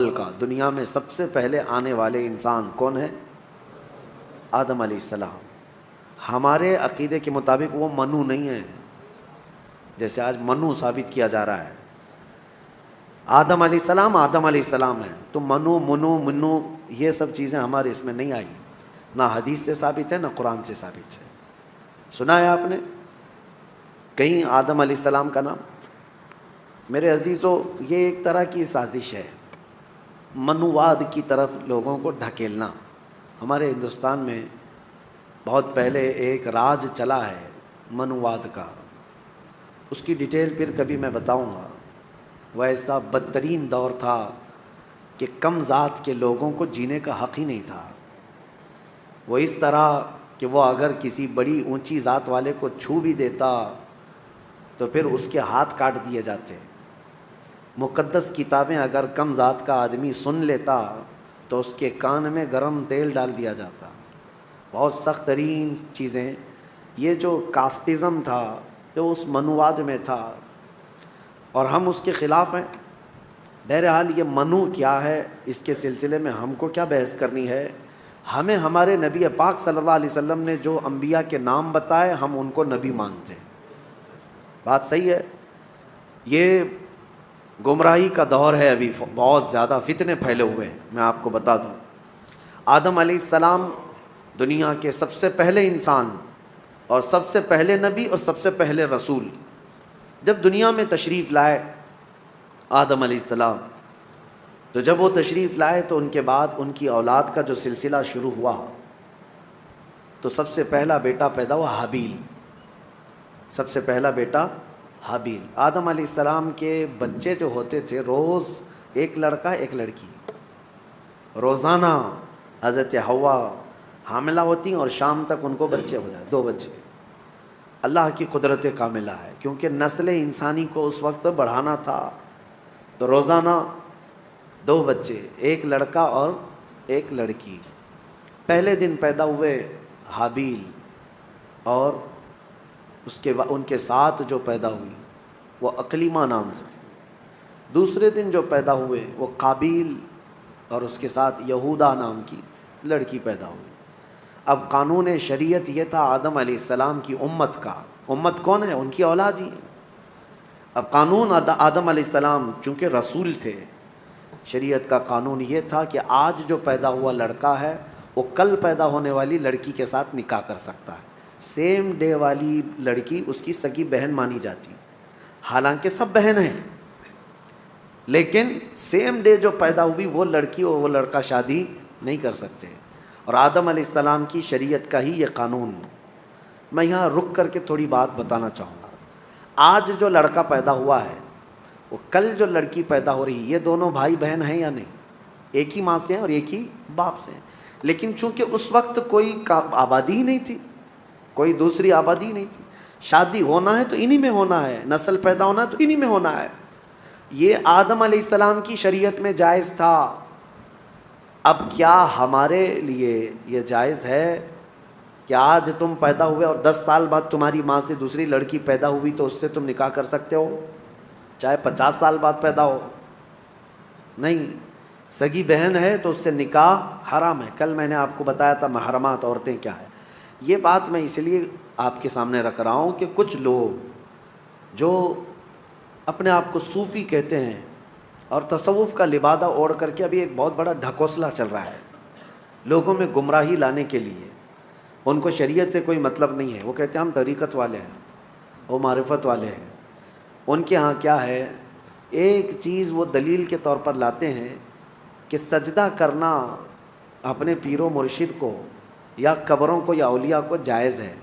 کا دنیا میں سب سے پہلے آنے والے انسان کون ہے؟ آدم علیہ السلام۔ ہمارے عقیدے کے مطابق وہ منو نہیں ہے، جیسے آج منو ثابت کیا جا رہا ہے۔ آدم علیہ السلام ہے، تو منو یہ سب چیزیں ہمارے اس میں نہیں آئی، نہ حدیث سے ثابت ہے نہ قرآن سے ثابت ہے۔ سنا ہے آپ نے کہیں آدم علیہ السلام کا نام؟ میرے عزیزو، یہ ایک طرح کی سازش ہے، منوواد کی طرف لوگوں کو ڈھکیلنا۔ ہمارے ہندوستان میں بہت پہلے ایک راج چلا ہے منوواد کا، اس کی ڈیٹیل پھر کبھی میں بتاؤں گا۔ وہ ایسا بدترین دور تھا کہ کم ذات کے لوگوں کو جینے کا حق ہی نہیں تھا۔ وہ اس طرح کہ وہ اگر کسی بڑی اونچی ذات والے کو چھو بھی دیتا تو پھر اس کے ہاتھ کاٹ دیے جاتے۔ مقدس کتابیں اگر کم ذات کا آدمی سن لیتا تو اس کے کان میں گرم تیل ڈال دیا جاتا۔ بہت سخت ترین چیزیں، یہ جو کاسٹزم تھا جو اس منوواد میں تھا، اور ہم اس کے خلاف ہیں۔ بہرحال یہ منو کیا ہے، اس کے سلسلے میں ہم کو کیا بحث کرنی ہے؟ ہمیں ہمارے نبی پاک صلی اللہ علیہ وسلم نے جو انبیاء کے نام بتائے ہم ان کو نبی مانتے ہیں۔ بات صحیح ہے؟ یہ گمراہی کا دور ہے، ابھی بہت زیادہ فتنے پھیلے ہوئے ہیں۔ میں آپ کو بتا دوں، آدم علیہ السلام دنیا کے سب سے پہلے انسان اور سب سے پہلے نبی اور سب سے پہلے رسول جب دنیا میں تشریف لائے آدم علیہ السلام، تو جب وہ تشریف لائے تو ان کے بعد ان کی اولاد کا جو سلسلہ شروع ہوا تو سب سے پہلا بیٹا پیدا ہوا حابیل۔ سب سے پہلا بیٹا حابیل۔ آدم علیہ السلام کے بچے جو ہوتے تھے، روز ایک لڑکا ایک لڑکی، روزانہ حضرت حوا حاملہ ہوتی اور شام تک ان کو بچے ہو جائے، 2 بچے۔ اللہ کی قدرت کاملہ ہے، کیونکہ نسل انسانی کو اس وقت بڑھانا تھا، تو روزانہ 2 بچے، ایک لڑکا اور ایک لڑکی۔ پہلے دن پیدا ہوئے حابیل، اور اس کے بعد ان کے ساتھ جو پیدا ہوئی وہ اقلیمہ نام سے تھی۔ دوسرے دن جو پیدا ہوئے وہ قابیل، اور اس کے ساتھ یہودا نام کی لڑکی پیدا ہوئی۔ اب قانون شریعت یہ تھا آدم علیہ السلام کی امت کا، امت کون ہے؟ ان کی اولاد ہی ہے۔ اب قانون آدم علیہ السلام چونکہ رسول تھے، شریعت کا قانون یہ تھا کہ آج جو پیدا ہوا لڑکا ہے وہ کل پیدا ہونے والی لڑکی کے ساتھ نکاح کر سکتا ہے۔ سیم ڈے والی لڑکی اس کی سگی بہن مانی جاتی، حالانکہ سب بہن ہیں، لیکن سیم ڈے جو پیدا ہوئی وہ لڑکی اور وہ لڑکا شادی نہیں کر سکتے۔ اور آدم علیہ السلام کی شریعت کا ہی یہ قانون۔ میں یہاں رک کر کے تھوڑی بات بتانا چاہوں گا۔ آج جو لڑکا پیدا ہوا ہے وہ کل جو لڑکی پیدا ہو رہی ہے، یہ دونوں بھائی بہن ہیں یا نہیں؟ ایک ہی ماں سے ہیں اور ایک ہی باپ سے ہیں، لیکن چونکہ اس وقت کوئی آبادی ہی نہیں تھی، کوئی دوسری آبادی نہیں تھی، شادی ہونا ہے تو انہی میں ہونا ہے، نسل پیدا ہونا ہے تو انہی میں ہونا ہے۔ یہ آدم علیہ السلام کی شریعت میں جائز تھا۔ اب کیا ہمارے لیے یہ جائز ہے کہ آج تم پیدا ہوئے اور 10 سال بعد تمہاری ماں سے دوسری لڑکی پیدا ہوئی تو اس سے تم نکاح کر سکتے ہو، چاہے 50 سال بعد پیدا ہو؟ نہیں، سگی بہن ہے تو اس سے نکاح حرام ہے۔ کل میں نے آپ کو بتایا تھا محرمات عورتیں کیا ہے۔ یہ بات میں اس لیے آپ کے سامنے رکھ رہا ہوں کہ کچھ لوگ جو اپنے آپ کو صوفی کہتے ہیں اور تصوف کا لبادہ اوڑھ کر کے ابھی ایک بہت بڑا ڈھکوسلا چل رہا ہے لوگوں میں گمراہی لانے کے لیے۔ ان کو شریعت سے کوئی مطلب نہیں ہے، وہ کہتے ہیں ہم طریقت والے ہیں، وہ معرفت والے ہیں۔ ان کے ہاں کیا ہے، ایک چیز وہ دلیل کے طور پر لاتے ہیں کہ سجدہ کرنا اپنے پیر و مرشد کو یا قبروں کو یا اولیاء کو جائز ہے۔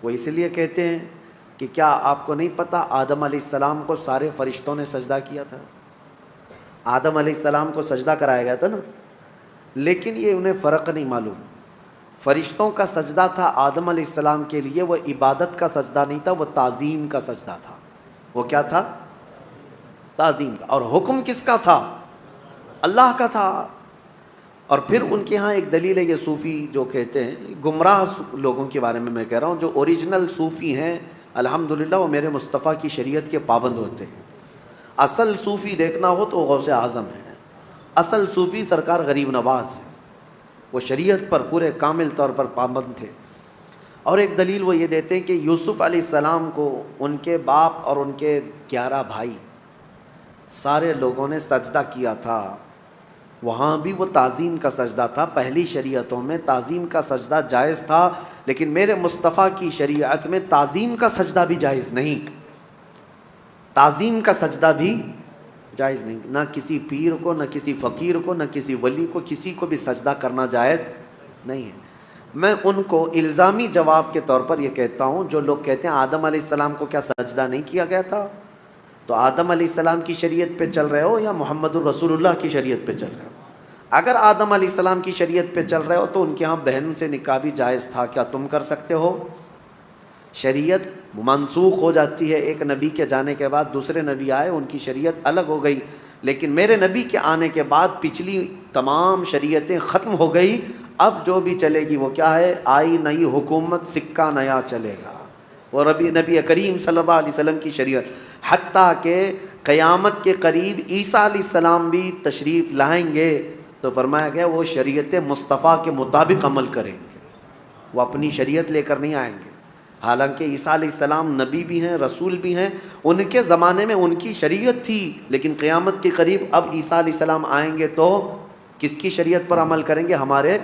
وہ اس لیے کہتے ہیں کہ کیا آپ کو نہیں پتہ آدم علیہ السلام کو سارے فرشتوں نے سجدہ کیا تھا؟ آدم علیہ السلام کو سجدہ کرایا گیا تھا نا، لیکن یہ انہیں فرق نہیں معلوم۔ فرشتوں کا سجدہ تھا آدم علیہ السلام کے لیے، وہ عبادت کا سجدہ نہیں تھا، وہ تعظیم کا سجدہ تھا۔ وہ کیا تھا؟ تعظیم کا۔ اور حکم کس کا تھا؟ اللہ کا تھا۔ اور پھر ان کے ہاں ایک دلیل ہے، یہ صوفی جو کہتے ہیں، گمراہ لوگوں کے بارے میں کہہ رہا ہوں، جو اوریجنل صوفی ہیں الحمدللہ وہ میرے مصطفیٰ کی شریعت کے پابند ہوتے ہیں۔ اصل صوفی دیکھنا ہو تو غوث اعظم ہے، اصل صوفی سرکار غریب نواز ہے، وہ شریعت پر پورے کامل طور پر پابند تھے۔ اور ایک دلیل وہ یہ دیتے ہیں کہ یوسف علیہ السلام کو ان کے باپ اور ان کے 11 بھائی سارے لوگوں نے سجدہ کیا تھا، وہاں بھی وہ تعظیم کا سجدہ تھا۔ پہلی شریعتوں میں تعظیم کا سجدہ جائز تھا، لیکن میرے مصطفیٰ کی شریعت میں تعظیم کا سجدہ بھی جائز نہیں، تعظیم کا سجدہ بھی جائز نہیں، نہ کسی پیر کو، نہ کسی فقیر کو، نہ کسی ولی کو، کسی کو بھی سجدہ کرنا جائز نہیں ہے۔ میں ان کو الزامی جواب کے طور پر یہ کہتا ہوں، جو لوگ کہتے ہیں آدم علیہ السلام کو کیا سجدہ نہیں کیا گیا تھا، تو آدم علیہ السلام کی شریعت پہ چل رہے ہو یا محمد الرسول اللہ کی شریعت پہ چل رہے ہو؟ اگر آدم علیہ السلام کی شریعت پہ چل رہے ہو تو ان کے ہاں بہن سے نکاح بھی جائز تھا، کیا تم کر سکتے ہو؟ شریعت منسوخ ہو جاتی ہے، ایک نبی کے جانے کے بعد دوسرے نبی آئے، ان کی شریعت الگ ہو گئی، لیکن میرے نبی کے آنے کے بعد پچھلی تمام شریعتیں ختم ہو گئی۔ اب جو بھی چلے گی وہ کیا ہے؟ آئی نئی حکومت، سکہ نیا چلے گا، وہ نبی کریم صلی اللہ علیہ وسلم کی شریعت، حتیٰ کہ قیامت کے قریب عیسیٰ علیہ السلام بھی تشریف لائیں گے تو فرمایا گیا وہ شریعت مصطفیٰ کے مطابق عمل کریں گے، وہ اپنی شریعت لے کر نہیں آئیں گے۔ حالانکہ عیسیٰ علیہ السلام نبی بھی ہیں، رسول بھی ہیں، ان کے زمانے میں ان کی شریعت تھی، لیکن قیامت کے قریب اب عیسیٰ علیہ السلام آئیں گے تو کس کی شریعت پر عمل کریں گے؟ ہمارے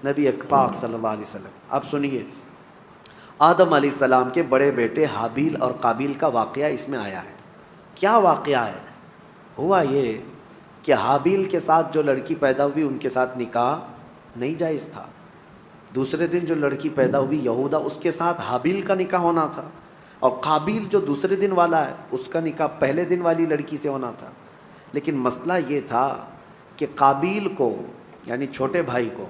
نبی پاک صلی اللہ علیہ وسلم۔ اب سنیے، آدم علیہ السلام کے بڑے بیٹے حابیل اور قابیل کا واقعہ اس میں آیا ہے۔ کیا واقعہ ہے؟ ہوا یہ کہ حابیل کے ساتھ جو لڑکی پیدا ہوئی ان کے ساتھ نکاح نہیں جائز تھا، دوسرے دن جو لڑکی پیدا ہوئی یہودا، اس کے ساتھ حابیل کا نکاح ہونا تھا، اور قابیل جو دوسرے دن والا ہے اس کا نکاح پہلے دن والی لڑکی سے ہونا تھا۔ لیکن مسئلہ یہ تھا کہ قابیل کو یعنی چھوٹے بھائی کو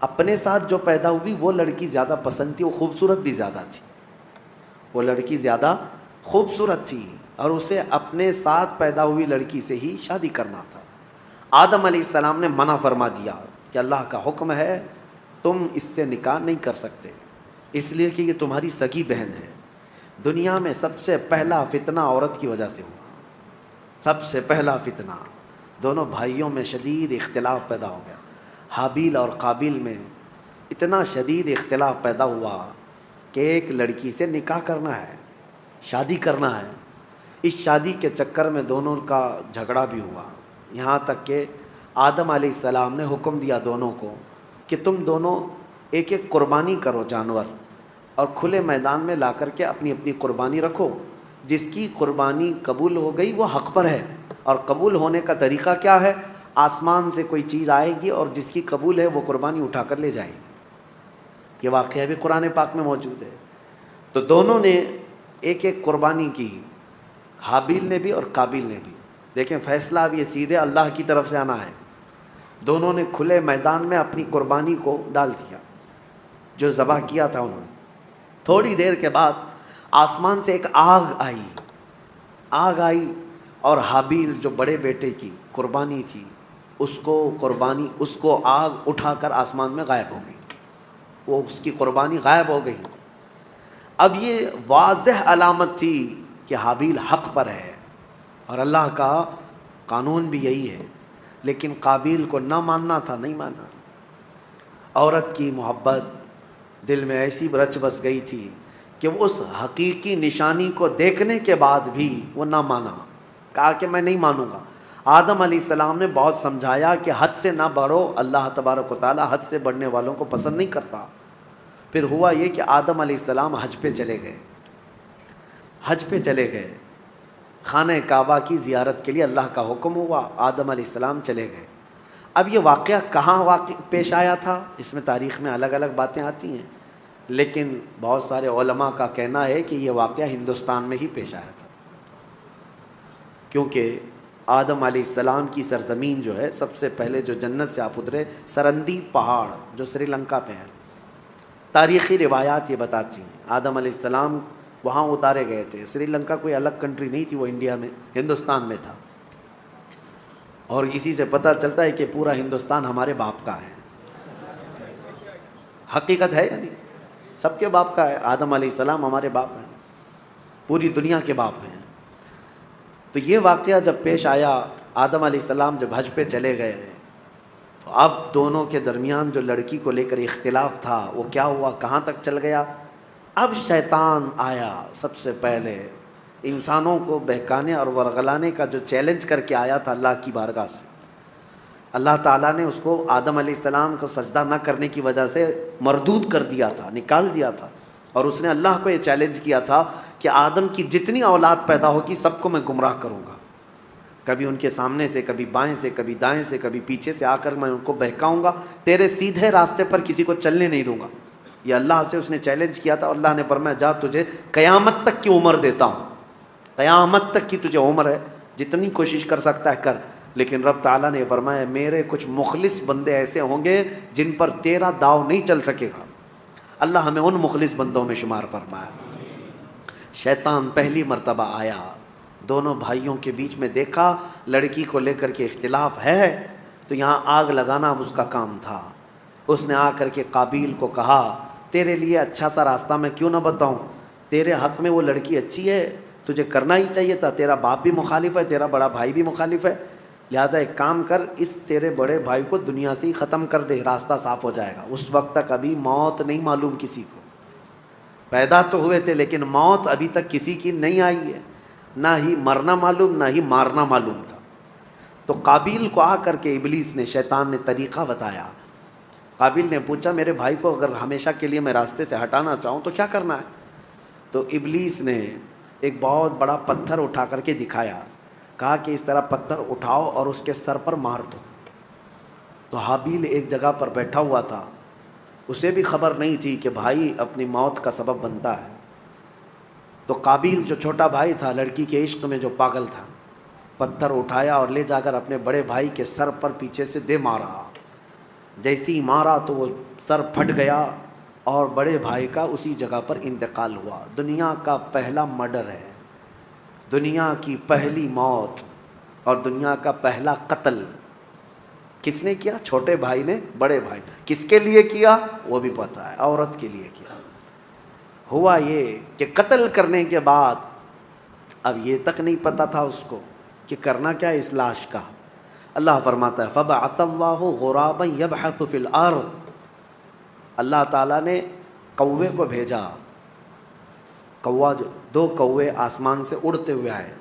اپنے ساتھ جو پیدا ہوئی وہ لڑکی زیادہ پسند تھی، وہ خوبصورت بھی زیادہ تھی، وہ لڑکی زیادہ خوبصورت تھی اور اسے اپنے ساتھ پیدا ہوئی لڑکی سے ہی شادی کرنا تھا۔ آدم علیہ السلام نے منع فرما دیا کہ اللہ کا حکم ہے تم اس سے نکاح نہیں کر سکتے، اس لیے کہ یہ تمہاری سگی بہن ہے۔ دنیا میں سب سے پہلا فتنہ عورت کی وجہ سے ہوا، سب سے پہلا فتنہ، دونوں بھائیوں میں شدید اختلاف پیدا ہو گیا۔ حابیل اور قابیل میں اتنا شدید اختلاف پیدا ہوا کہ ایک لڑکی سے نکاح کرنا ہے، شادی کرنا ہے۔ اس شادی کے چکر میں دونوں کا جھگڑا بھی ہوا، یہاں تک کہ آدم علیہ السلام نے حکم دیا دونوں کو کہ تم دونوں ایک ایک قربانی کرو جانور، اور کھلے میدان میں لا کر کے اپنی اپنی قربانی رکھو، جس کی قربانی قبول ہو گئی وہ حق پر ہے۔ اور قبول ہونے کا طریقہ کیا ہے؟ آسمان سے کوئی چیز آئے گی اور جس کی قبول ہے وہ قربانی اٹھا کر لے جائے گی۔ یہ واقعہ بھی قرآن پاک میں موجود ہے۔ تو دونوں نے ایک ایک قربانی کی، حابیل نے بھی اور قابیل نے بھی۔ دیکھیں فیصلہ اب یہ سیدھے اللہ کی طرف سے آنا ہے۔ دونوں نے کھلے میدان میں اپنی قربانی کو ڈال دیا، جو ذبح کیا تھا انہوں نے۔ تھوڑی دیر کے بعد آسمان سے ایک آگ آئی اور حابیل جو بڑے بیٹے کی قربانی تھی اس کو آگ اٹھا کر آسمان میں غائب ہو گئی، وہ اس کی قربانی غائب ہو گئی۔ اب یہ واضح علامت تھی کہ حابیل حق پر ہے اور اللہ کا قانون بھی یہی ہے، لیکن قابیل کو نہ ماننا تھا، نہیں مانا۔ عورت کی محبت دل میں ایسی رچ بس گئی تھی کہ وہ اس حقیقی نشانی کو دیکھنے کے بعد بھی وہ نہ مانا، کہا کہ میں نہیں مانوں گا۔ آدم علیہ السلام نے بہت سمجھایا کہ حد سے نہ بڑھو، اللہ تبارک و تعالیٰ حد سے بڑھنے والوں کو پسند نہیں کرتا۔ پھر ہوا یہ کہ آدم علیہ السلام حج پہ چلے گئے، خانہ کعبہ کی زیارت کے لیے اللہ کا حکم ہوا، آدم علیہ السلام چلے گئے۔ اب یہ واقعہ کہاں پیش آیا تھا، اس میں تاریخ میں الگ الگ باتیں آتی ہیں، لیکن بہت سارے علماء کا کہنا ہے کہ یہ واقعہ ہندوستان میں ہی پیش آیا تھا، کیونکہ آدم علیہ السلام کی سرزمین جو ہے، سب سے پہلے جو جنت سے آپ اترے سرندی پہاڑ جو سری لنکا پہ ہے، تاریخی روایات یہ بتاتی ہیں آدم علیہ السلام وہاں اتارے گئے تھے۔ سری لنکا کوئی الگ کنٹری نہیں تھی، وہ انڈیا میں ہندوستان میں تھا، اور اسی سے پتہ چلتا ہے کہ پورا ہندوستان ہمارے باپ کا ہے۔ حقیقت ہے یا نہیں؟ سب کے باپ کا ہے، آدم علیہ السلام ہمارے باپ ہیں، پوری دنیا کے باپ ہیں۔ تو یہ واقعہ جب پیش آیا، آدم علیہ السلام جب حج پہ چلے گئے تو اب دونوں کے درمیان جو لڑکی کو لے کر اختلاف تھا وہ کیا ہوا، کہاں تک چل گیا؟ اب شیطان آیا، سب سے پہلے انسانوں کو بہکانے اور ورغلانے کا جو چیلنج کر کے آیا تھا اللہ کی بارگاہ سے، اللہ تعالیٰ نے اس کو آدم علیہ السلام کو سجدہ نہ کرنے کی وجہ سے مردود کر دیا تھا، نکال دیا تھا، اور اس نے اللہ کو یہ چیلنج کیا تھا کہ آدم کی جتنی اولاد پیدا ہوگی سب کو میں گمراہ کروں گا، کبھی ان کے سامنے سے، کبھی بائیں سے، کبھی دائیں سے، کبھی پیچھے سے آ کر میں ان کو بہکاؤں گا، تیرے سیدھے راستے پر کسی کو چلنے نہیں دوں گا۔ یہ اللہ سے اس نے چیلنج کیا تھا، اور اللہ نے فرمایا جا تجھے قیامت تک کی عمر دیتا ہوں، قیامت تک کی تجھے عمر ہے، جتنی کوشش کر سکتا ہے کر۔ لیکن رب تعالیٰ نے فرمایا میرے کچھ مخلص بندے ایسے ہوں گے جن پر تیرا داؤ نہیں چل سکے گا۔ اللہ ہمیں ان مخلص بندوں میں شمار فرمایا۔ شیطان پہلی مرتبہ آیا، دونوں بھائیوں کے بیچ میں دیکھا لڑکی کو لے کر کے اختلاف ہے، تو یہاں آگ لگانا اب اس کا کام تھا۔ اس نے آ کر کے قابیل کو کہا تیرے لیے اچھا سا راستہ میں کیوں نہ بتاؤں، تیرے حق میں وہ لڑکی اچھی ہے، تجھے کرنا ہی چاہیے تھا، تیرا باپ بھی مخالف ہے، تیرا بڑا بھائی بھی مخالف ہے، لہٰذا ایک کام کر، اس تیرے بڑے بھائی کو دنیا سے ہی ختم کر دے، راستہ صاف ہو جائے گا۔ اس وقت تک ابھی موت نہیں معلوم کسی کو، پیدا تو ہوئے تھے لیکن موت ابھی تک کسی کی نہیں آئی ہے، نہ ہی مرنا معلوم نہ ہی مارنا معلوم تھا۔ تو قابیل کو آ کر کے ابلیس نے، شیطان نے طریقہ بتایا۔ قابیل نے پوچھا میرے بھائی کو اگر ہمیشہ کے لیے میں راستے سے ہٹانا چاہوں تو کیا کرنا ہے؟ تو ابلیس نے ایک بہت بڑا پتھر اٹھا کر کے دکھایا، کہا کہ اس طرح پتھر اٹھاؤ اور اس کے سر پر مار دو۔ تو حابیل ایک جگہ پر بیٹھا ہوا تھا، اسے بھی خبر نہیں تھی کہ بھائی اپنی موت کا سبب بنتا ہے۔ تو قابیل جو چھوٹا بھائی تھا، لڑکی کے عشق میں جو پاگل تھا، پتھر اٹھایا اور لے جا کر اپنے بڑے بھائی کے سر پر پیچھے سے دے مارا۔ جیسی مارا تو وہ سر پھٹ گیا اور بڑے بھائی کا اسی جگہ پر انتقال ہوا۔ دنیا کا پہلا مرڈر ہے، دنیا کی پہلی موت اور دنیا کا پہلا قتل کس نے کیا؟ چھوٹے بھائی نے بڑے بھائی۔ کس کے لیے کیا وہ بھی پتہ ہے، عورت کے لیے کیا۔ ہوا یہ کہ قتل کرنے کے بعد اب یہ تک نہیں پتہ تھا اس کو کہ کرنا کیا ہے اس لاش کا۔ اللہ فرماتا ہے فَبَعَثَ اللَّهُ غُرَابًا يَبْحَثُ فِي الْأَرْضِ، اللہ تعالیٰ نے کوے کو بھیجا۔ کوا، جو دو کوے آسمان سے اڑتے ہوئے آئے،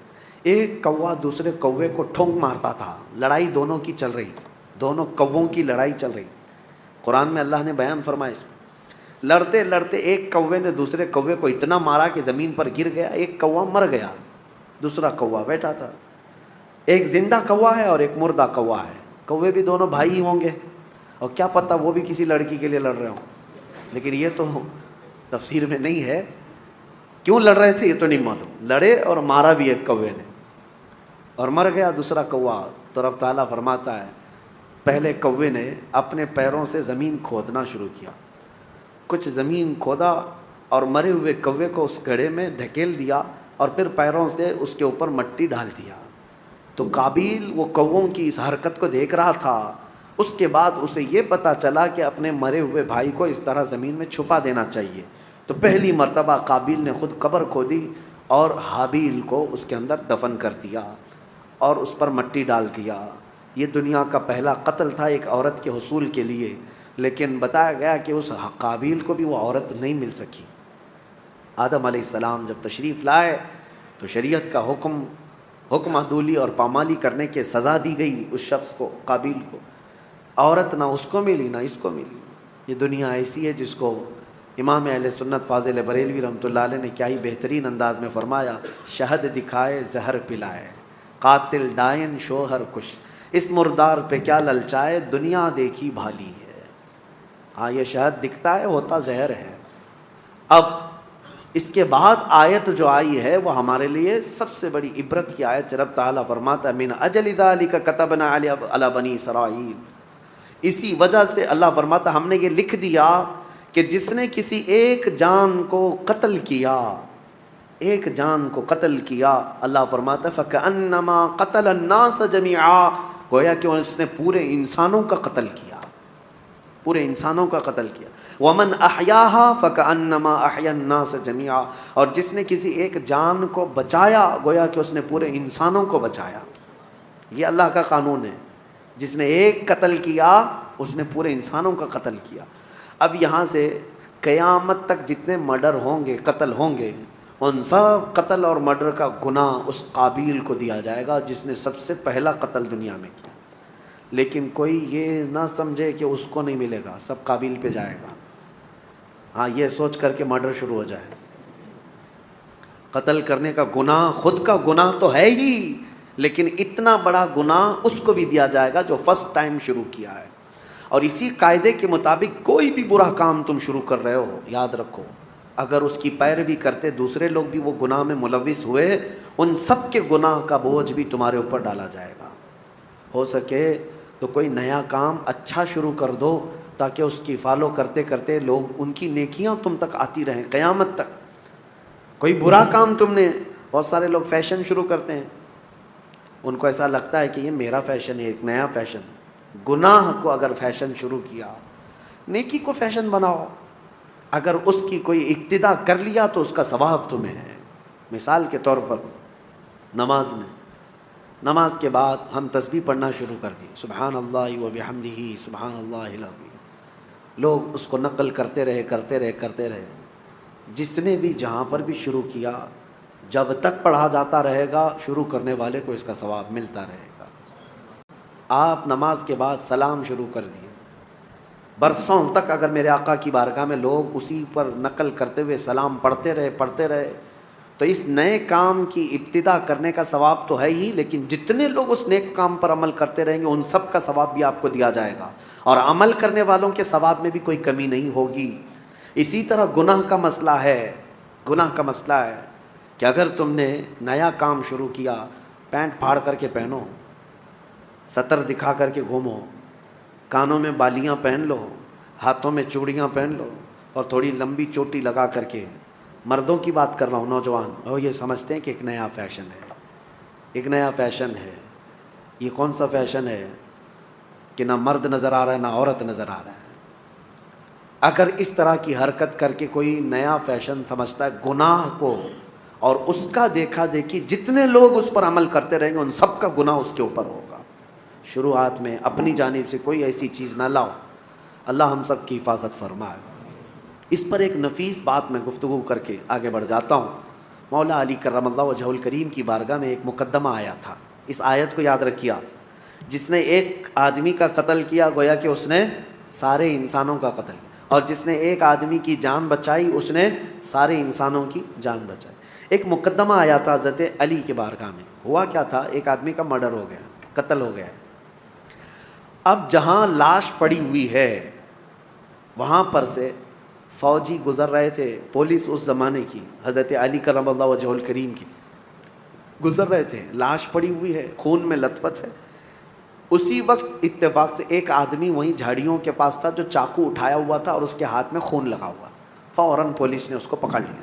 ایک کوا دوسرے کوے کو ٹھونک مارتا تھا، لڑائی دونوں کی چل رہی تھی، دونوں کووں کی لڑائی چل رہی۔ قرآن میں اللہ نے بیان فرمایا اس کو، لڑتے لڑتے ایک کوے نے دوسرے کوے کو اتنا مارا کہ زمین پر گر گیا، ایک کوا مر گیا، دوسرا کوا بیٹھا تھا۔ ایک زندہ کوا ہے اور ایک مردہ کوا ہے، کوے بھی دونوں بھائی ہوں گے، اور کیا پتہ وہ بھی کسی لڑکی کے لیے لڑ رہے ہوں، لیکن یہ تو تفسیر میں نہیں ہے، کیوں لڑ رہے تھے یہ تو نہیں معلوم، لڑے اور مارا بھی ایک کوے نے، اور مر گیا دوسرا کوا۔ تو رب تعالیٰ فرماتا ہے پہلے کوے نے اپنے پیروں سے زمین کھودنا شروع کیا، کچھ زمین کھودا اور مرے ہوئے کوے کو اس گڑھے میں دھکیل دیا، اور پھر پیروں سے اس کے اوپر مٹی ڈال دیا۔ تو قابیل وہ کووں کی اس حرکت کو دیکھ رہا تھا، اس کے بعد اسے یہ پتہ چلا کہ اپنے مرے ہوئے بھائی کو اس طرح زمین میں چھپا دینا چاہیے۔ تو پہلی مرتبہ قابیل نے خود قبر کھودی اور حابیل کو اس کے اندر دفن کر دیا اور اس پر مٹی ڈال دیا۔ یہ دنیا کا پہلا قتل تھا ایک عورت کے حصول کے لیے، لیکن بتایا گیا کہ اس قابیل کو بھی وہ عورت نہیں مل سکی۔ آدم علیہ السلام جب تشریف لائے تو شریعت کا حکم عدولی اور پامالی کرنے کے سزا دی گئی اس شخص کو، قابیل کو۔ عورت نہ اس کو ملی نہ اس کو ملی۔ یہ دنیا ایسی ہے جس کو امام اہل سنت فاضل بریلوی رحمۃ اللہ علیہ نے کیا ہی بہترین انداز میں فرمایا، شہد دکھائے زہر پلائے، قاتل ڈائن شوہر کش، اس مردار پہ کیا للچائے، دنیا دیکھی بھالی ہے۔ ہاں یہ شہد دکھتا ہے، ہوتا زہر ہے۔ اب اس کے بعد آیت جو آئی ہے وہ ہمارے لیے سب سے بڑی عبرت کی آیت۔ رب تعالیٰ فرماتا ہے من اجل ذالک کتبنا علی بنی اسرائیل، اسی وجہ سے اللہ فرماتا ہم نے یہ لکھ دیا کہ جس نے کسی ایک جان کو قتل کیا، ایک جان کو قتل کیا، اللہ فرماتا ہے فَكَأَنَّمَا قَتَلَ النَّاسَ جَمِيعًا، گویا کہ اس نے پورے انسانوں کا قتل کیا۔ پورے انسانوں کا قتل کیا. وَمَنْ أَحْيَاهَا فَكَأَنَّمَا أَحْيَا النَّاسَ جَمِيعًا، اور جس نے کسی ایک جان کو بچایا گویا کہ اس نے پورے انسانوں کو بچایا. یہ اللہ کا قانون ہے، جس نے ایک قتل کیا اس نے پورے انسانوں کا قتل کیا. اب یہاں سے قیامت تک جتنے مرڈر ہوں گے، قتل ہوں گے، ان سب قتل اور مرڈر کا گناہ اس قابیل کو دیا جائے گا جس نے سب سے پہلا قتل دنیا میں کیا. لیکن کوئی یہ نہ سمجھے کہ اس کو نہیں ملے گا، سب قابیل پہ جائے گا. ہاں، یہ سوچ کر کے مرڈر شروع ہو جائے. قتل کرنے کا گناہ خود کا گناہ تو ہے ہی، لیکن اتنا بڑا گناہ اس کو بھی دیا جائے گا جو فرسٹ ٹائم شروع کیا ہے. اور اسی قاعدے کے مطابق کوئی بھی برا کام تم شروع کر رہے ہو، یاد رکھو اگر اس کی پیروی کرتے دوسرے لوگ بھی وہ گناہ میں ملوث ہوئے، ان سب کے گناہ کا بوجھ بھی تمہارے اوپر ڈالا جائے گا. ہو سکے تو کوئی نیا کام اچھا شروع کر دو تاکہ اس کی فالو کرتے کرتے لوگ ان کی نیکیاں تم تک آتی رہیں قیامت تک. کوئی برا کام تم نے، بہت سارے لوگ فیشن شروع کرتے ہیں، ان کو ایسا لگتا ہے کہ یہ میرا فیشن ہے، ایک نیا فیشن. گناہ کو اگر فیشن شروع کیا، نیکی کو فیشن بناؤ. اگر اس کی کوئی اقتدا کر لیا تو اس کا ثواب تمہیں ہے. مثال کے طور پر نماز کے بعد ہم تسبیح پڑھنا شروع کر دی، سبحان اللہ و بحمدہ سبحان اللہ العظیم. لوگ اس کو نقل کرتے رہے. جس نے بھی جہاں پر بھی شروع کیا، جب تک پڑھا جاتا رہے گا شروع کرنے والے کو اس کا ثواب ملتا رہے گا. آپ نماز کے بعد سلام شروع کر دیے، برسوں تک اگر میرے آقا کی بارگاہ میں لوگ اسی پر نقل کرتے ہوئے سلام پڑھتے رہے تو اس نئے کام کی ابتدا کرنے کا ثواب تو ہے ہی، لیکن جتنے لوگ اس نیک کام پر عمل کرتے رہیں گے ان سب کا ثواب بھی آپ کو دیا جائے گا، اور عمل کرنے والوں کے ثواب میں بھی کوئی کمی نہیں ہوگی. اسی طرح گناہ کا مسئلہ ہے کہ اگر تم نے نیا کام شروع کیا، پینٹ پھاڑ کر کے پہنو، سطر دکھا کر کے گھومو، کانوں میں بالیاں پہن لو، ہاتھوں میں چوڑیاں پہن لو، اور تھوڑی لمبی چوٹی لگا کر کے، مردوں کی بات کر رہا ہوں، نوجوان، اور یہ سمجھتے ہیں کہ ایک نیا فیشن ہے. یہ کون سا فیشن ہے کہ نہ مرد نظر آ رہا ہے نہ عورت نظر آ رہا ہے. اگر اس طرح کی حرکت کر کے کوئی نیا فیشن سمجھتا ہے گناہ کو، اور اس کا دیکھا دیکھی جتنے لوگ اس پر عمل کرتے رہیں گے ان سب کا گناہ اس کے اوپر ہوگا. شروعات میں اپنی جانب سے کوئی ایسی چیز نہ لاؤ. اللہ ہم سب کی حفاظت فرمائے. اس پر ایک نفیس بات میں گفتگو کر کے آگے بڑھ جاتا ہوں. مولا علی کرم اللہ وجہہ الکریم کی بارگاہ میں ایک مقدمہ آیا تھا. اس آیت کو یاد رکھیے، جس نے ایک آدمی کا قتل کیا گویا کہ اس نے سارے انسانوں کا قتل کیا، اور جس نے ایک آدمی کی جان بچائی اس نے سارے انسانوں کی جان بچائی. ایک مقدمہ آیا تھا حضرت علی کے بارگاہ میں. ہوا کیا تھا، ایک آدمی کا مرڈر ہو گیا، قتل ہو گیا. اب جہاں لاش پڑی ہوئی ہے وہاں پر سے فوجی گزر رہے تھے، پولیس اس زمانے کی حضرت علی کرم اللہ وجہہ الکریم کی گزر رہے تھے، لاش پڑی ہوئی ہے، خون میں لت پت ہے. اسی وقت اتفاق سے ایک آدمی وہیں جھاڑیوں کے پاس تھا جو چاقو اٹھایا ہوا تھا اور اس کے ہاتھ میں خون لگا ہوا. فوراً پولیس نے اس کو پکڑ لیا.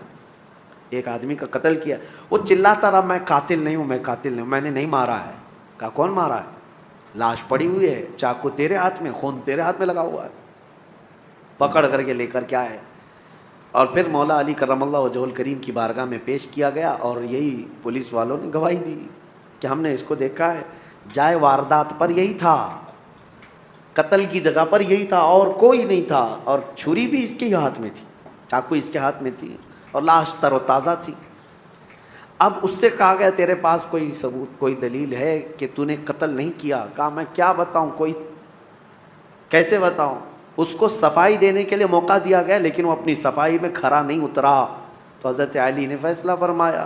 ایک آدمی کا قتل کیا. وہ چلاتا رہا، میں قاتل نہیں ہوں، میں نے نہیں مارا ہے. کہا کون مارا ہے؟ لاش پڑی ہوئی ہے، چاقو تیرے ہاتھ میں، خون تیرے ہاتھ میں لگا ہوا ہے. پکڑ کر کے لے کر کے آئے اور پھر مولا علی کرم اللہ وجہہ الکریم کی بارگاہ میں پیش کیا گیا، اور یہی پولیس والوں نے گواہی دی کہ ہم نے اس کو دیکھا ہے، جائے واردات پر یہی تھا، قتل کی جگہ پر یہی تھا، اور کوئی نہیں تھا، اور چھری بھی اس کے ہاتھ میں تھی، چاقو اس کے ہاتھ میں تھی، اور لاش تر و تازہ تھی. اب اس سے کہا گیا تیرے پاس کوئی ثبوت، کوئی دلیل ہے کہ تو نے قتل نہیں کیا؟ کہا میں کیا بتاؤں، کوئی کیسے بتاؤں. اس کو صفائی دینے کے لیے موقع دیا گیا لیکن وہ اپنی صفائی میں کھرا نہیں اترا. تو حضرت علی نے فیصلہ فرمایا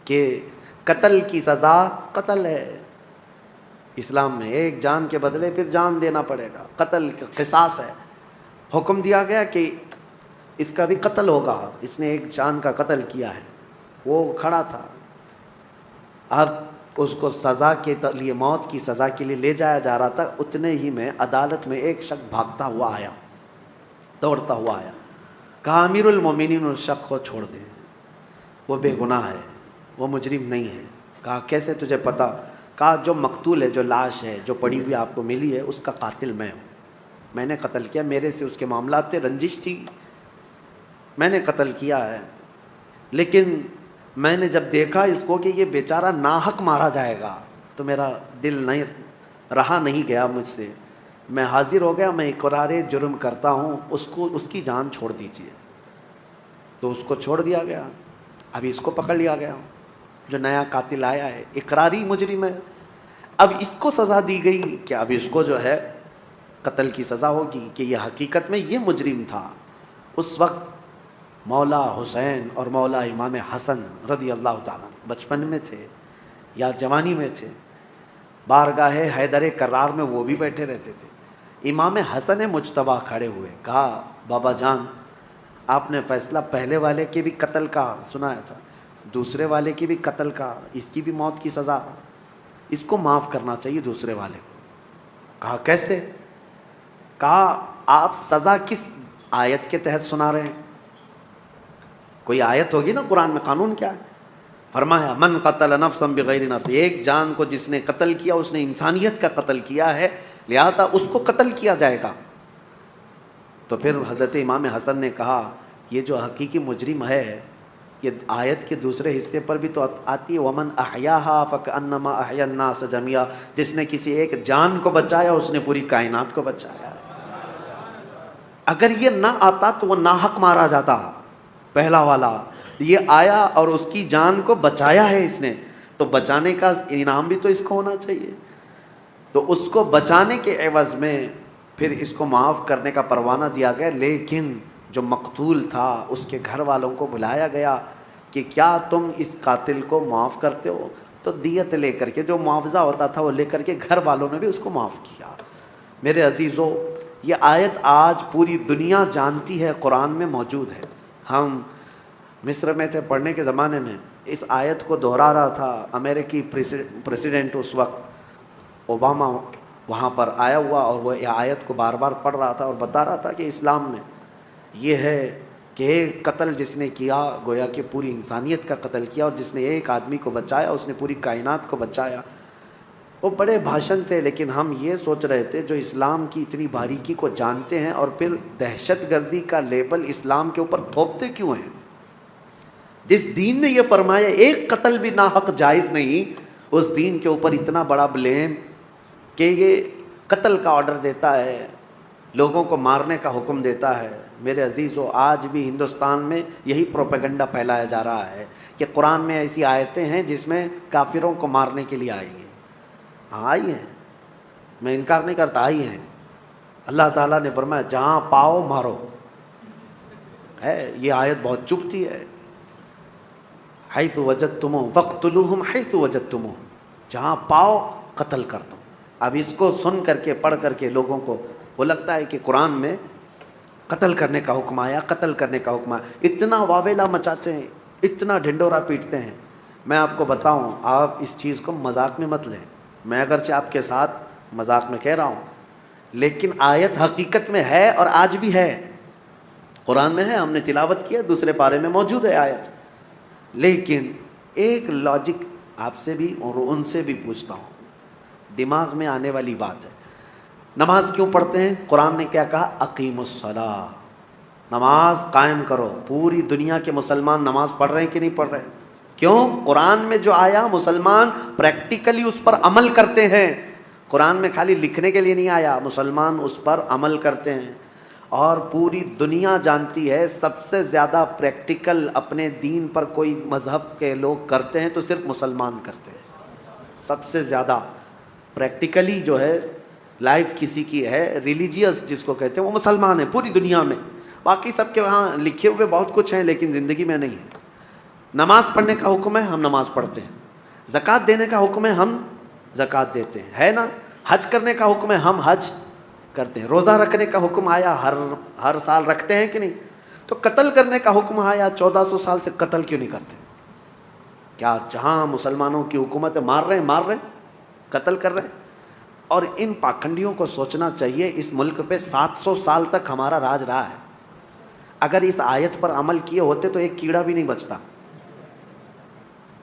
کہ قتل کی سزا قتل ہے. اسلام میں ایک جان کے بدلے پھر جان دینا پڑے گا، قتل قصاص ہے. حکم دیا گیا کہ اس کا بھی قتل ہوگا، اس نے ایک جان کا قتل کیا ہے. وہ کھڑا تھا. اب اس کو سزا کے لیے، موت کی سزا کے لیے لے جایا جا رہا تھا. اتنے ہی میں عدالت میں ایک شخص بھاگتا ہوا آیا، دوڑتا ہوا آیا. کہا امیر المومنین اس شخص کو چھوڑ دیں، وہ بے گناہ ہے، وہ مجرم نہیں ہے. کہا کیسے تجھے پتا؟ کہا جو مقتول ہے، جو لاش ہے جو پڑی ہوئی آپ کو ملی ہے، اس کا قاتل میں ہوں. میں نے قتل کیا، میرے سے اس کے معاملات تھے، رنجش تھی، میں نے قتل کیا ہے. لیکن میں نے جب دیکھا اس کو کہ یہ بیچارہ ناحق مارا جائے گا تو میرا دل نہیں رہا نہیں گیا مجھ سے. میں حاضر ہو گیا، میں اقرار جرم کرتا ہوں، اس کی جان چھوڑ دیجیے. تو اس کو چھوڑ دیا گیا. ابھی اس کو پکڑ لیا گیا جو نیا قاتل آیا ہے، اقراری مجرم ہے. اب اس کو سزا دی گئی کہ اب اس کو جو ہے قتل کی سزا ہوگی کہ یہ حقیقت میں یہ مجرم تھا. اس وقت مولا حسین اور مولا امام حسن رضی اللہ تعالیٰ بچپن میں تھے یا جوانی میں تھے. بارگاہ حیدر کرار میں وہ بھی بیٹھے رہتے تھے. امام حسن مجتبیٰ کھڑے ہوئے، کہا بابا جان آپ نے فیصلہ پہلے والے کے بھی قتل کا سنایا تھا، دوسرے والے کی بھی قتل کا، اس کی بھی موت کی سزا، اس کو معاف کرنا چاہیے دوسرے والے کو. کہا کیسے؟ کہا آپ سزا کس آیت کے تحت سنا رہے ہیں؟ کوئی آیت ہوگی نا قرآن میں، قانون کیا ہے؟ فرمایا من قتل نفسا بغیر نفس، ایک جان کو جس نے قتل کیا اس نے انسانیت کا قتل کیا ہے، لہذا اس کو قتل کیا جائے گا. تو پھر حضرت امام حسن نے کہا یہ جو حقیقی مجرم ہے یہ آیت کے دوسرے حصے پر بھی تو آتی ہے، ومن احیاها فکانما احیا الناس جميعا، جس نے کسی ایک جان کو بچایا اس نے پوری کائنات کو بچایا. اگر یہ نہ آتا تو وہ ناحق مارا جاتا. پہلا والا یہ آیا اور اس کی جان کو بچایا ہے اس نے، تو بچانے کا انعام بھی تو اس کو ہونا چاہیے. تو اس کو بچانے کے عوض میں پھر اس کو معاف کرنے کا پروانہ دیا گیا. لیکن جو مقتول تھا اس کے گھر والوں کو بلایا گیا کہ کیا تم اس قاتل کو معاف کرتے ہو؟ تو دیت لے کر کے، جو معاوضہ ہوتا تھا وہ لے کر کے گھر والوں نے بھی اس کو معاف کیا. میرے عزیزو، یہ آیت آج پوری دنیا جانتی ہے، قرآن میں موجود ہے. ہم مصر میں تھے پڑھنے کے زمانے میں، اس آیت کو دہرا رہا تھا امریکی پریسیڈنٹ اس وقت اوباما، وہاں پر آیا ہوا اور وہ یہ آیت کو بار بار پڑھ رہا تھا اور بتا رہا تھا کہ اسلام میں یہ ہے کہ ایک قتل جس نے کیا گویا کہ پوری انسانیت کا قتل کیا، اور جس نے ایک آدمی کو بچایا اس نے پوری کائنات کو بچایا. وہ بڑے بھاشن تھے، لیکن ہم یہ سوچ رہے تھے جو اسلام کی اتنی باریکی کو جانتے ہیں اور پھر دہشت گردی کا لیبل اسلام کے اوپر تھوپتے کیوں ہیں؟ جس دین نے یہ فرمایا ایک قتل بھی ناحق جائز نہیں، اس دین کے اوپر اتنا بڑا بلیم کہ یہ قتل کا آرڈر دیتا ہے، لوگوں کو مارنے کا حکم دیتا ہے. میرے عزیزو، آج بھی ہندوستان میں یہی پروپیگنڈا پھیلایا جا رہا ہے کہ قرآن میں ایسی آیتیں ہیں جس میں کافروں کو مارنے کے لیے آئی ہیں. ہاں آئی ہیں، میں انکار نہیں کرتا، آئی ہیں. اللہ تعالیٰ نے فرمایا جہاں پاؤ مارو ہے، یہ آیت بہت چبھتی ہے. حیث وجدتموہ فاقتلوہم حیث وجدتموہ، جہاں پاؤ قتل کر دو. اب اس کو سن کر کے پڑھ کر کے لوگوں کو وہ لگتا ہے کہ قرآن میں قتل کرنے کا حکم آیا، قتل کرنے کا حکم آیا. اتنا واویلا مچاتے ہیں، اتنا ڈھنڈورا پیٹتے ہیں. میں آپ کو بتاؤں، آپ اس چیز کو مذاق میں مت لیں. میں اگرچہ آپ کے ساتھ مذاق میں کہہ رہا ہوں، لیکن آیت حقیقت میں ہے اور آج بھی ہے، قرآن میں ہے، ہم نے تلاوت کیا، دوسرے پارے میں موجود ہے آیت. لیکن ایک لاجک آپ سے بھی اور ان سے بھی پوچھتا ہوں، دماغ میں آنے والی بات ہے. نماز کیوں پڑھتے ہیں؟ قرآن نے کیا کہا؟ اقیم الصلاۃ، نماز قائم کرو. پوری دنیا کے مسلمان نماز پڑھ رہے ہیں کہ نہیں پڑھ رہے؟ کیوں؟ قرآن میں جو آیا مسلمان پریکٹیکلی اس پر عمل کرتے ہیں. قرآن میں خالی لکھنے کے لیے نہیں آیا، مسلمان اس پر عمل کرتے ہیں. اور پوری دنیا جانتی ہے سب سے زیادہ پریکٹیکل اپنے دین پر کوئی مذہب کے لوگ کرتے ہیں تو صرف مسلمان کرتے ہیں. سب سے زیادہ پریکٹیکلی جو ہے لائف کسی کی ہے ریلیجیس جس کو کہتے ہیں، وہ مسلمان ہیں پوری دنیا میں. باقی سب کے وہاں لکھے ہوئے بہت کچھ ہیں لیکن زندگی میں نہیں ہے. نماز پڑھنے کا حکم ہے، ہم نماز پڑھتے ہیں. زکوٰۃ دینے کا حکم ہے، ہم زکوٰۃ دیتے ہیں، ہے نا. حج کرنے کا حکم ہے، ہم حج کرتے ہیں. روزہ رکھنے کا حکم آیا، ہر سال رکھتے ہیں کہ نہیں. تو قتل کرنے کا حکم آیا، 1400 سال سے قتل کیوں نہیں کرتے؟ کیا جہاں مسلمانوں کی حکومت مار رہے ہیں، قتل کر رہے ہیں؟ اور ان پاکھنڈیوں کو سوچنا چاہیے، اس ملک پہ 700 سال تک ہمارا راج رہا ہے. اگر اس آیت پر عمل کیے ہوتے تو ایک کیڑا بھی نہیں بچتا.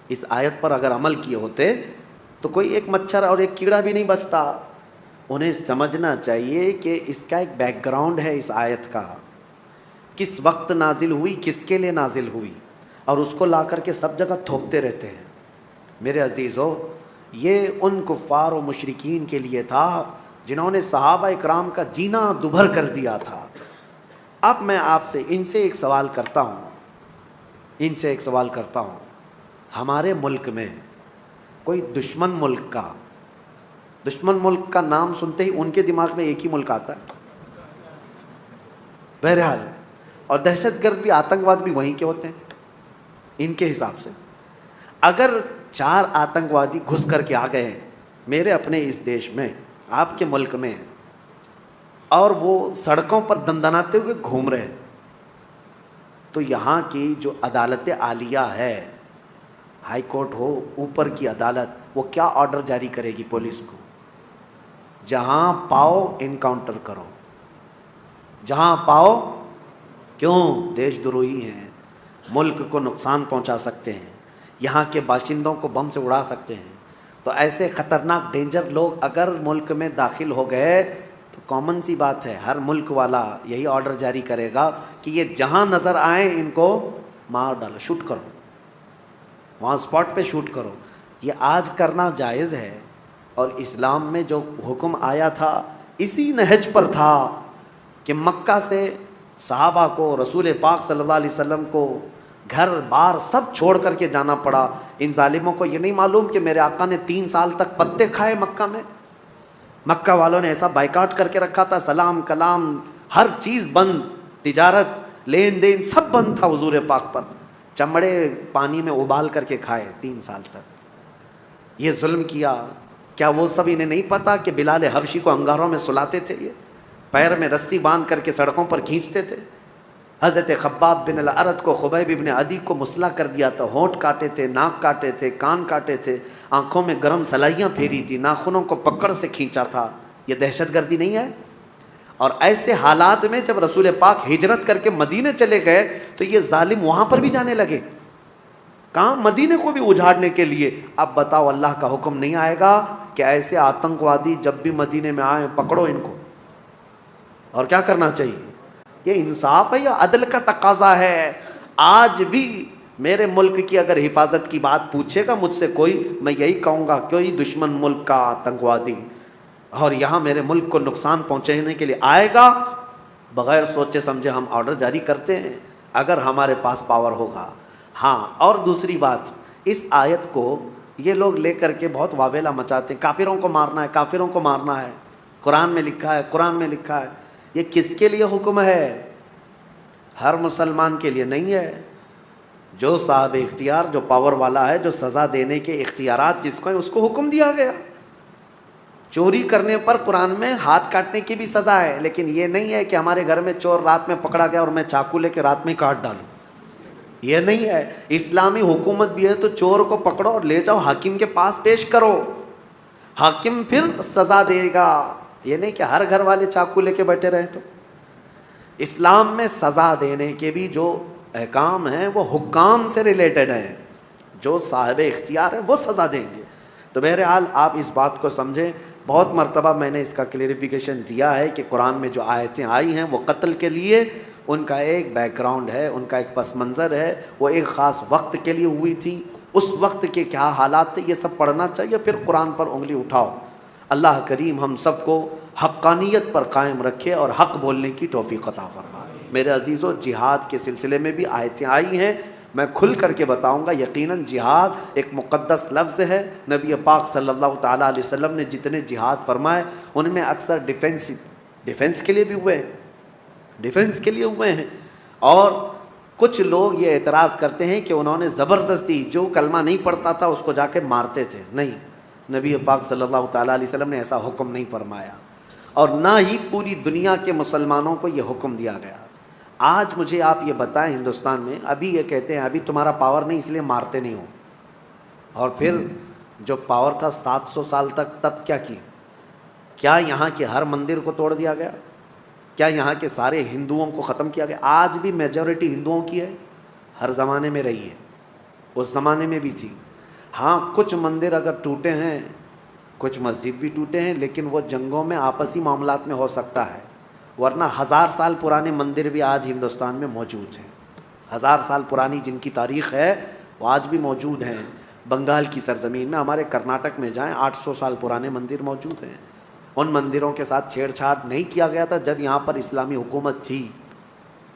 اس آیت پر اگر عمل کیے ہوتے تو کوئی ایک مچھر اور ایک کیڑا بھی نہیں بچتا. انہیں سمجھنا چاہیے کہ اس کا ایک بیک گراؤنڈ ہے، اس آیت کا، کس وقت نازل ہوئی، کس کے لیے نازل ہوئی، اور اس کو لا کر کے سب جگہ تھوپتے رہتے ہیں۔ میرے عزیزو، یہ ان کفار و مشرکین کے لیے تھا جنہوں نے صحابہ اکرام کا جینا دوبھر کر دیا تھا۔ اب میں آپ سے ان سے ایک سوال کرتا ہوں، ہمارے ملک میں کوئی دشمن ملک کا نام سنتے ہی ان کے دماغ میں ایک ہی ملک آتا ہے، بہرحال، اور دہشت گرد بھی، آتنکواد بھی وہیں کے ہوتے ہیں ان کے حساب سے۔ اگر 4 آتنکوادی گھس کر کے آ گئے ہیں میرے اپنے اس دیش میں، آپ کے ملک میں، اور وہ سڑکوں پر دندناتے ہوئے گھوم رہے ہیں، تو یہاں کی جو عدالت عالیہ ہے، ہائی کورٹ ہو، اوپر کی عدالت، وہ کیا آرڈر جاری کرے گی پولیس کو؟ جہاں پاؤ انکاؤنٹر کرو، جہاں پاؤ۔ کیوں؟ دیش دروہی ہیں، ملک کو نقصان پہنچا سکتے ہیں، یہاں کے باشندوں کو بم سے اڑا سکتے ہیں۔ تو ایسے خطرناک ڈینجر لوگ اگر ملک میں داخل ہو گئے تو کامن سی بات ہے، ہر ملک والا یہی آرڈر جاری کرے گا کہ یہ جہاں نظر آئیں ان کو مار ڈالو، شوٹ کرو، وہاں اسپاٹ پہ شوٹ کرو۔ یہ آج کرنا جائز ہے، اور اسلام میں جو حکم آیا تھا اسی نہج پر تھا کہ مکہ سے صحابہ کو، رسول پاک صلی اللہ علیہ وسلم کو گھر بار سب چھوڑ کر کے جانا پڑا۔ ان ظالموں کو یہ نہیں معلوم کہ میرے آقا نے 3 سال تک پتے کھائے مکہ میں، مکہ والوں نے ایسا بائیکاٹ کر کے رکھا تھا، سلام کلام ہر چیز بند، تجارت لین دین سب بند تھا حضور پاک پر، چمڑے پانی میں ابال کر کے کھائے 3 سال تک۔ یہ ظلم کیا، کیا وہ سب انہیں نہیں پتا کہ بلال حبشی کو انگاروں میں سلاتے تھے، یہ پیر میں رسی باندھ کر کے سڑکوں پر کھینچتے تھے؟ حضرت خباب بن الارت کو، خبیب بن عدی کو مسلح کر دیا تھا، ہونٹ کاٹے تھے، ناک کاٹے تھے، کان کاٹے تھے، آنکھوں میں گرم سلائیاں پھیری تھی، ناخنوں کو پکڑ سے کھینچا تھا۔ یہ دہشت گردی نہیں ہے؟ اور ایسے حالات میں جب رسول پاک ہجرت کر کے مدینے چلے گئے تو یہ ظالم وہاں پر بھی جانے لگے، کہاں؟ مدینے کو بھی اجاڑنے کے لیے۔ اب بتاؤ، اللہ کا حکم نہیں آئے گا کہ ایسے آتنکوادی جب بھی مدینے میں آئیں پکڑو ان کو؟ اور کیا کرنا چاہیے؟ یہ انصاف ہے یا عدل کا تقاضا ہے؟ آج بھی میرے ملک کی اگر حفاظت کی بات پوچھے گا مجھ سے کوئی، میں یہی کہوں گا، کوئی دشمن ملک کا آتنکوادی اور یہاں میرے ملک کو نقصان پہنچانے کے لیے آئے گا، بغیر سوچے سمجھے ہم آرڈر جاری کرتے ہیں اگر ہمارے پاس پاور ہوگا۔ ہاں، اور دوسری بات، اس آیت کو یہ لوگ لے کر کے بہت واویلا مچاتے ہیں، کافروں کو مارنا ہے، کافروں کو مارنا ہے، قرآن میں لکھا ہے، قرآن میں لکھا ہے۔ یہ کس کے لیے حکم ہے؟ ہر مسلمان کے لیے نہیں ہے۔ جو صاحب اختیار، جو پاور والا ہے، جو سزا دینے کے اختیارات جس کو ہیں، اس کو حکم دیا گیا۔ چوری کرنے پر قرآن میں ہاتھ کاٹنے کی بھی سزا ہے، لیکن یہ نہیں ہے کہ ہمارے گھر میں چور رات میں پکڑا گیا اور میں چاقو لے کے رات میں کاٹ ڈالوں، یہ نہیں ہے۔ اسلامی حکومت بھی ہے تو چور کو پکڑو اور لے جاؤ حاکم کے پاس پیش کرو، حاکم پھر سزا دے گا، یہ نہیں کہ ہر گھر والے چاقو لے کے بیٹھے رہے۔ تو اسلام میں سزا دینے کے بھی جو احکام ہیں وہ حکام سے ریلیٹڈ ہیں، جو صاحب اختیار ہیں وہ سزا دیں گے۔ تو بہرحال آپ اس بات کو سمجھیں، بہت مرتبہ میں نے اس کا کلیریفیکیشن دیا ہے کہ قرآن میں جو آیتیں آئی ہیں وہ قتل کے لیے، ان کا ایک بیک گراؤنڈ ہے، ان کا ایک پس منظر ہے، وہ ایک خاص وقت کے لیے ہوئی تھی، اس وقت کے کیا حالات تھے، یہ سب پڑھنا چاہیے، پھر قرآن پر انگلی اٹھاؤ۔ اللہ کریم ہم سب کو حقانیت پر قائم رکھے اور حق بولنے کی توفیق عطا فرمائے۔ میرے عزیزو، جہاد کے سلسلے میں بھی آیتیں آئی ہیں، میں کھل کر کے بتاؤں گا۔ یقیناً جہاد ایک مقدس لفظ ہے، نبی پاک صلی اللہ تعالیٰ علیہ وسلم نے جتنے جہاد فرمائے ان میں اکثر ڈیفنس کے لیے بھی ہوئے ہیں، ڈیفنس کے لیے ہوئے ہیں۔ اور کچھ لوگ یہ اعتراض کرتے ہیں کہ انہوں نے زبردستی، جو کلمہ نہیں پڑھتا تھا اس کو جا کے مارتے تھے، نہیں، نبی پاک صلی اللہ تعالیٰ علیہ وسلم نے ایسا حکم نہیں فرمایا، اور نہ ہی پوری دنیا کے مسلمانوں کو یہ حکم دیا گیا۔ آج مجھے آپ یہ بتائیں، ہندوستان میں ابھی یہ کہتے ہیں ابھی تمہارا پاور نہیں اس لیے مارتے نہیں ہو، اور پھر جو پاور تھا 700 سال تک، تب کیا کیا؟ کیا یہاں کے ہر مندر کو توڑ دیا گیا؟ کیا یہاں کے سارے ہندوؤں کو ختم کیا گیا؟ آج بھی میجورٹی ہندوؤں کی ہے، ہر زمانے میں رہی ہے، اس زمانے میں بھی تھی۔ ہاں، کچھ مندر اگر ٹوٹے ہیں، کچھ مسجد بھی ٹوٹے ہیں لیکن وہ جنگوں میں آپسی معاملات میں ہو سکتا ہے، ورنہ 1000 سال پرانے مندر بھی آج ہندوستان میں موجود ہیں، 1000 سال پرانی جن کی تاریخ ہے وہ آج بھی موجود ہیں۔ بنگال کی سرزمین میں، ہمارے کرناٹک میں جائیں، 800 سال پرانے مندر موجود ہیں۔ ان مندروں کے ساتھ چھیڑ چھاڑ نہیں کیا گیا تھا جب یہاں پر اسلامی حکومت تھی۔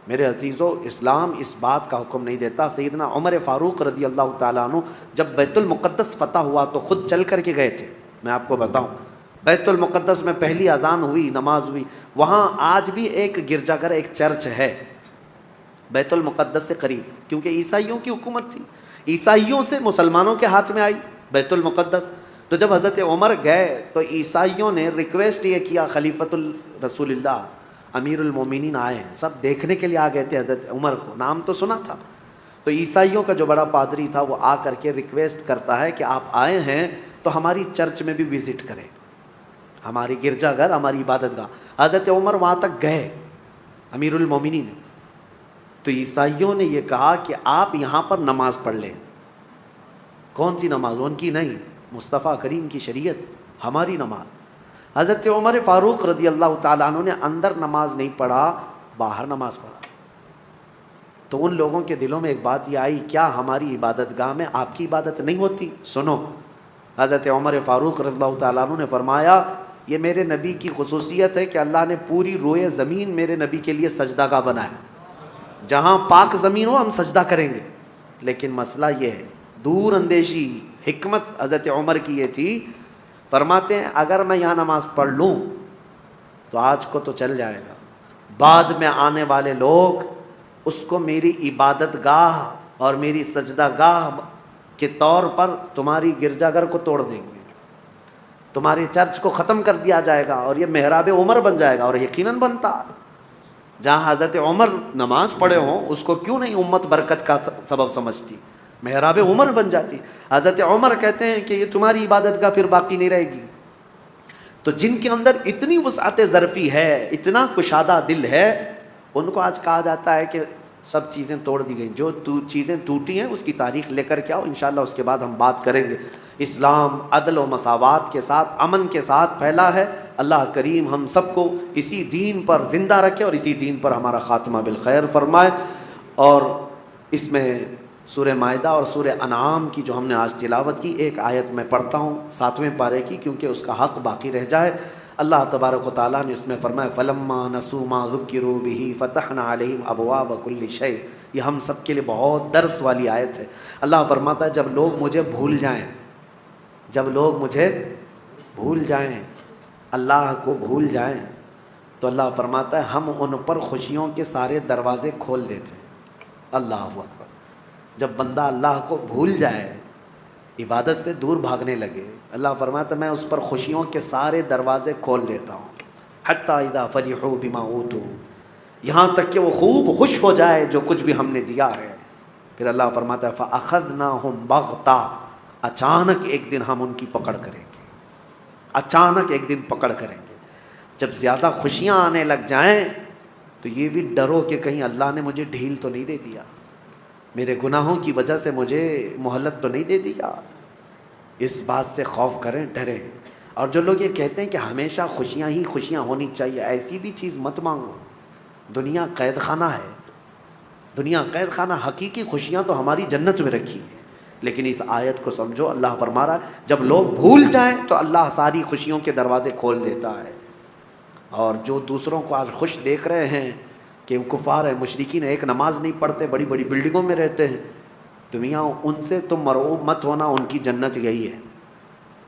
میرے عزیزو، اسلام اس بات کا حکم نہیں دیتا۔ سیدنا عمر فاروق رضی اللہ تعالیٰ عنہ جب بیت المقدس فتح ہوا تو خود چل کر کے گئے تھے۔ میں آپ کو بتاؤں، بیت المقدس میں پہلی اذان ہوئی، نماز ہوئی، وہاں آج بھی ایک گرجا گھر، ایک چرچ ہے بیت المقدس سے قریب، کیونکہ عیسائیوں کی حکومت تھی، عیسائیوں سے مسلمانوں کے ہاتھ میں آئی بیت المقدس۔ تو جب حضرت عمر گئے تو عیسائیوں نے ریکویسٹ یہ کیا، خلیفۃ الرسول اللہ امیر المومنین آئے ہیں، سب دیکھنے کے لیے آ گئے تھے حضرت عمر کو، نام تو سنا تھا۔ تو عیسائیوں کا جو بڑا پادری تھا وہ آ کر کے ریکویسٹ کرتا ہے کہ آپ آئے ہیں تو ہماری چرچ میں بھی وزٹ کریں، ہماری گرجا گھر، ہماری عبادت گاہ۔ حضرت عمر وہاں تک گئے، امیر المومنین، تو عیسائیوں نے یہ کہا کہ آپ یہاں پر نماز پڑھ لیں۔ کون سی نماز؟ ان کی نہیں، مصطفیٰ کریم کی شریعت، ہماری نماز۔ حضرت عمر فاروق رضی اللہ تعالیٰ عنہ نے اندر نماز نہیں پڑھا، باہر نماز پڑھا۔ تو ان لوگوں کے دلوں میں ایک بات یہ آئی، کیا ہماری عبادت گاہ میں آپ کی عبادت نہیں ہوتی؟ سنو، حضرت عمر فاروق رضی اللہ تعالیٰ عنہ نے فرمایا، یہ میرے نبی کی خصوصیت ہے کہ اللہ نے پوری روئے زمین میرے نبی کے لیے سجدہ گاہ بنایا، جہاں پاک زمین ہو ہم سجدہ کریں گے۔ لیکن مسئلہ یہ ہے، دور اندیشی حکمت حضرت عمر کی یہ تھی، فرماتے ہیں اگر میں یہاں نماز پڑھ لوں تو آج کو تو چل جائے گا، بعد میں آنے والے لوگ اس کو میری عبادت گاہ اور میری سجدہ گاہ کے طور پر تمہاری گرجا گھر کو توڑ دیں گے، تمہاری چرچ کو ختم کر دیا جائے گا اور یہ محراب عمر بن جائے گا۔ اور یقیناً بنتا، جہاں حضرت عمر نماز پڑھے ہوں اس کو کیوں نہیں امت برکت کا سبب سمجھتی، محراب عمر بن جاتی۔ حضرت عمر کہتے ہیں کہ یہ تمہاری عبادت گاہ پھر باقی نہیں رہے گی۔ تو جن کے اندر اتنی وسعت ظرفی ہے، اتنا کشادہ دل ہے، ان کو آج کہا جاتا ہے کہ سب چیزیں توڑ دی گئیں، جو چیزیں ٹوٹی ہیں اس کی تاریخ لے کر کے آؤ، انشاءاللہ اس کے بعد ہم بات کریں گے۔ اسلام عدل و مساوات کے ساتھ، امن کے ساتھ پھیلا ہے۔ اللہ کریم ہم سب کو اسی دین پر زندہ رکھے اور اسی دین پر ہمارا خاتمہ بالخیر فرمائے۔ اور اس میں سورہ مائدہ اور سورہ انعام کی جو ہم نے آج تلاوت کی، ایک آیت میں پڑھتا ہوں 7ویں پارے کی، کیونکہ اس کا حق باقی رہ جائے۔ اللہ تبارک و تعالیٰ نے اس میں فرمایا فَلَمَّا نَسُوا مَا ذُكِّرُوا بِهِ فَتَحْنَا عَلَيْهِمْ أَبْوَابَ كُلِّ شَيْءٍ۔ یہ ہم سب کے لیے بہت درس والی آیت ہے۔ اللہ فرماتا ہے جب لوگ مجھے بھول جائیں، جب لوگ مجھے بھول جائیں، اللہ کو بھول جائیں، تو اللہ فرماتا ہے ہم ان پر خوشیوں کے سارے دروازے کھول دیتے ہیں۔ اللہ اکبر۔ جب بندہ اللہ کو بھول جائے، عبادت سے دور بھاگنے لگے، اللہ فرماتا ہے میں اس پر خوشیوں کے سارے دروازے کھول دیتا ہوں۔ حتیٰ اذا فرحوا بما اوتوا، یہاں تک کہ وہ خوب خوش ہو جائے جو کچھ بھی ہم نے دیا ہے۔ پھر اللہ فرماتا ہے فَأَخَذْنَاهُمْ بَغْتَةً، اچانک ایک دن ہم ان کی پکڑ کریں گے، اچانک ایک دن پکڑ کریں گے۔ جب زیادہ خوشیاں آنے لگ جائیں تو یہ بھی ڈرو کہ کہیں اللہ نے مجھے ڈھیل تو نہیں دے دیا، میرے گناہوں کی وجہ سے مجھے مہلت تو نہیں دے دیا۔ اس بات سے خوف کریں، ڈریں۔ اور جو لوگ یہ کہتے ہیں کہ ہمیشہ خوشیاں ہی خوشیاں ہونی چاہیے، ایسی بھی چیز مت مانگو۔ دنیا قید خانہ ہے، دنیا قید خانہ، حقیقی خوشیاں تو ہماری جنت میں رکھی ہیں۔ لیکن اس آیت کو سمجھو، اللہ فرما رہا ہے جب لوگ بھول جائیں تو اللہ ساری خوشیوں کے دروازے کھول دیتا ہے۔ اور جو دوسروں کو آج خوش دیکھ رہے ہیں کہ وہ کفار ہیں، مشرکین ہیں، ایک نماز نہیں پڑھتے، بڑی بڑی بلڈنگوں میں رہتے ہیں، دنیا ان سے تم مرعوب مت ہونا، ان کی جنت یہی ہے،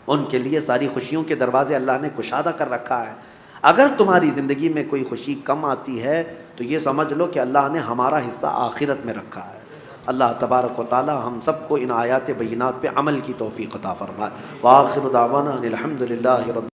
ان کے لیے ساری خوشیوں کے دروازے اللہ نے کشادہ کر رکھا ہے۔ اگر تمہاری زندگی میں کوئی خوشی کم آتی ہے تو یہ سمجھ لو کہ اللہ نے ہمارا حصہ آخرت میں رکھا ہے۔ اللہ تبارک و تعالی ہم سب کو ان آیات بینات پہ عمل کی توفیق عطا فرمائے۔ وآخر دعوانا ان الحمد للہ رب